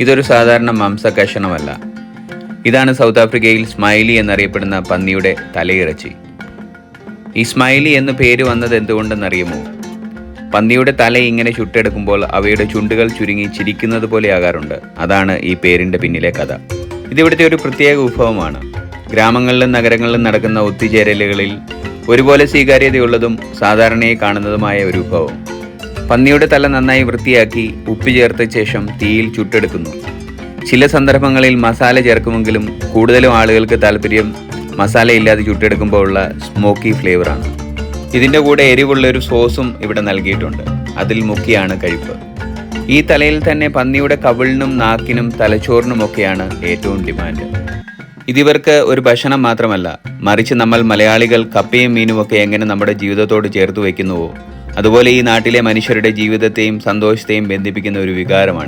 ഇതൊരു സാധാരണ മാംസകഷണമല്ല. ഇതാണ് സൗത്ത് ആഫ്രിക്കയിൽ സ്മൈലി എന്നറിയപ്പെടുന്ന പന്നിയുടെ തലയിറച്ചി. ഈ സ്മൈലി എന്ന് പേര് വന്നത് എന്തുകൊണ്ടെന്നറിയുമോ? പന്നിയുടെ തല ഇങ്ങനെ ചുട്ടെടുക്കുമ്പോൾ അവയുടെ ചുണ്ടുകൾ ചുരുങ്ങി ചിരിക്കുന്നത് പോലെ ആകാറുണ്ട്. അതാണ് ഈ പേരിൻ്റെ പിന്നിലെ കഥ. ഇതിവിടുത്തെ ഒരു പ്രത്യേക വിഭവമാണ്. ഗ്രാമങ്ങളിലും നഗരങ്ങളിലും നടക്കുന്ന ഒത്തുചേരലുകളിൽ ഒരുപോലെ സ്വീകാര്യതയുള്ളതും സാധാരണയായി കാണുന്നതുമായ ഒരു വിഭവം. പന്നിയുടെ തല നന്നായി വൃത്തിയാക്കി ഉപ്പ് ചേർത്ത ശേഷം തീയിൽ ചുട്ടെടുക്കുന്നു. ചില സന്ദർഭങ്ങളിൽ മസാല ചേർക്കുമെങ്കിലും കൂടുതലും ആളുകൾക്ക് താല്പര്യം മസാല ഇല്ലാതെ ചുട്ടെടുക്കുമ്പോൾ ഉള്ള സ്മോക്കി ഫ്ലേവറാണ്. ഇതിൻ്റെ കൂടെ എരിവുള്ള ഒരു സോസും ഇവിടെ നൽകിയിട്ടുണ്ട്. അതിൽ മുക്കിയാണ് കഴിപ്പ്. ഈ തലയിൽ തന്നെ പന്നിയുടെ കവിളിനും നാക്കിനും തലച്ചോറിനുമൊക്കെയാണ് ഏറ്റവും ഡിമാൻഡ്. ഇതിവർക്ക് ഒരു ഭക്ഷണം മാത്രമല്ല, മറിച്ച് നമ്മൾ മലയാളികൾ കപ്പയും മീനുമൊക്കെ എങ്ങനെ നമ്മുടെ ജീവിതത്തോട് ചേർത്ത് വയ്ക്കുന്നുവോ അതുപോലെ ഈ നാട്ടിലെ മനുഷ്യരുടെ ജീവിതത്തെയും സന്തോഷത്തെയും ബന്ധിപ്പിക്കുന്ന ഒരു വികാരമാണ്.